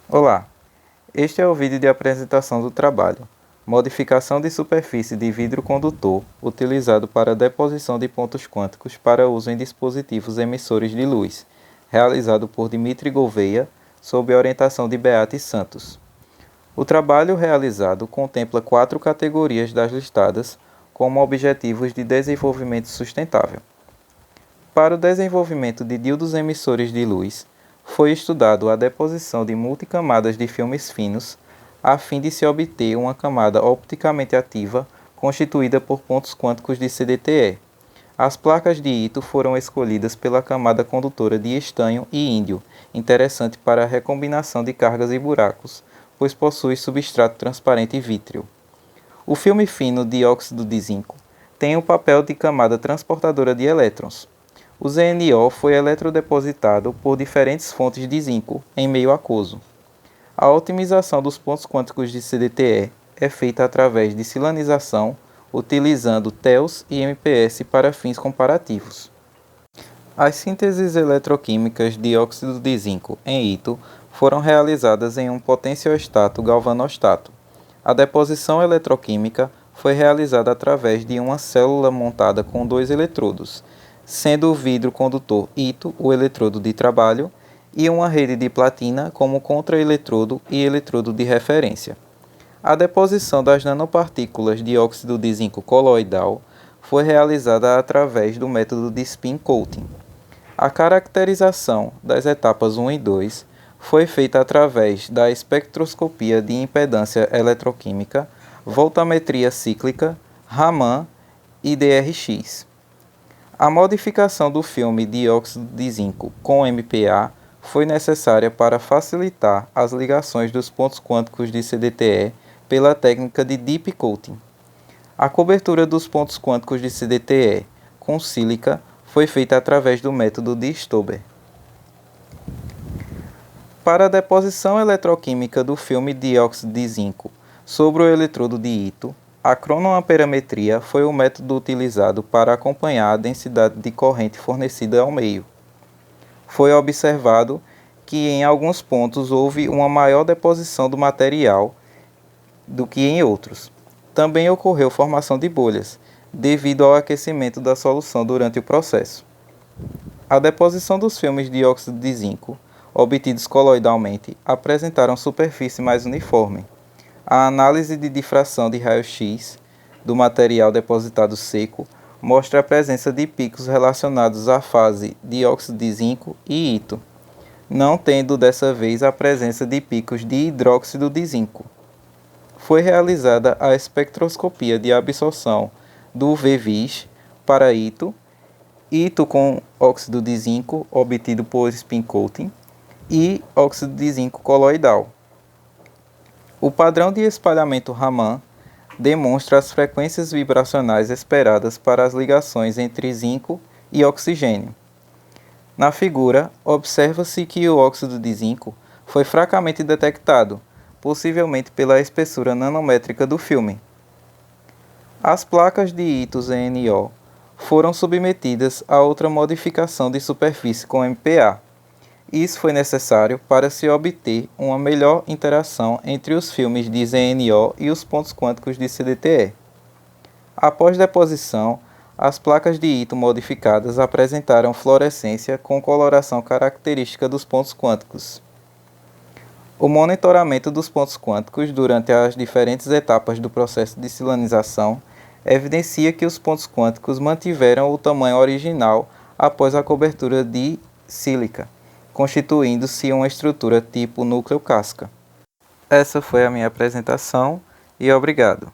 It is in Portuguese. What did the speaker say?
Olá, este é o vídeo de apresentação do trabalho Modificação de superfície de vidro condutor utilizado para deposição de pontos quânticos para uso em dispositivos emissores de luz, realizado por Dmitry Gouveia, sob a orientação de Beate Santos. O trabalho realizado contempla 4 categorias das listadas como objetivos de desenvolvimento sustentável. Para o desenvolvimento de diodos emissores de luz, foi estudado a deposição de multicamadas de filmes finos, a fim de se obter uma camada opticamente ativa constituída por pontos quânticos de CDTE. As placas de Ito foram escolhidas pela camada condutora de estanho e índio, interessante para a recombinação de cargas e buracos, pois possui substrato transparente vítreo. O filme fino de óxido de zinco tem o papel de camada transportadora de elétrons. O ZNO foi eletrodepositado por diferentes fontes de zinco em meio aquoso. A otimização dos pontos quânticos de CDTE é feita através de silanização, utilizando TELS e MPS para fins comparativos. As sínteses eletroquímicas de óxido de zinco em Ito foram realizadas em um potenciostato galvanostato. A deposição eletroquímica foi realizada através de uma célula montada com 2 eletrodos, sendo o vidro condutor Ito o eletrodo de trabalho e uma rede de platina como contraeletrodo e eletrodo de referência. A deposição das nanopartículas de óxido de zinco coloidal foi realizada através do método de spin coating. A caracterização das etapas 1 e 2 foi feita através da espectroscopia de impedância eletroquímica, voltametria cíclica, Raman e DRX. A modificação do filme de óxido de zinco com MPa foi necessária para facilitar as ligações dos pontos quânticos de CDTE pela técnica de Deep Coating. A cobertura dos pontos quânticos de CDTE com sílica foi feita através do método de Stauber. Para a deposição eletroquímica do filme de óxido de zinco sobre o eletrodo de Ito, a cronoamperametria foi o método utilizado para acompanhar a densidade de corrente fornecida ao meio. Foi observado que em alguns pontos houve uma maior deposição do material do que em outros. Também ocorreu formação de bolhas, devido ao aquecimento da solução durante o processo. A deposição dos filmes de óxido de zinco, obtidos coloidalmente, apresentaram superfície mais uniforme. A análise de difração de raio-x do material depositado seco mostra a presença de picos relacionados à fase de óxido de zinco e Ito, não tendo dessa vez a presença de picos de hidróxido de zinco. Foi realizada a espectroscopia de absorção do VVIS para Ito com óxido de zinco obtido por spin coating e óxido de zinco coloidal. O padrão de espalhamento Raman demonstra as frequências vibracionais esperadas para as ligações entre zinco e oxigênio. Na figura, observa-se que o óxido de zinco foi fracamente detectado, possivelmente pela espessura nanométrica do filme. As placas de Ito ZNO foram submetidas a outra modificação de superfície com MPa. Isso foi necessário para se obter uma melhor interação entre os filmes de ZNO e os pontos quânticos de CDTE. Após deposição, as placas de Ito modificadas apresentaram fluorescência com coloração característica dos pontos quânticos. O monitoramento dos pontos quânticos durante as diferentes etapas do processo de silanização evidencia que os pontos quânticos mantiveram o tamanho original após a cobertura de sílica, constituindo-se uma estrutura tipo núcleo casca. Essa foi a minha apresentação e obrigado.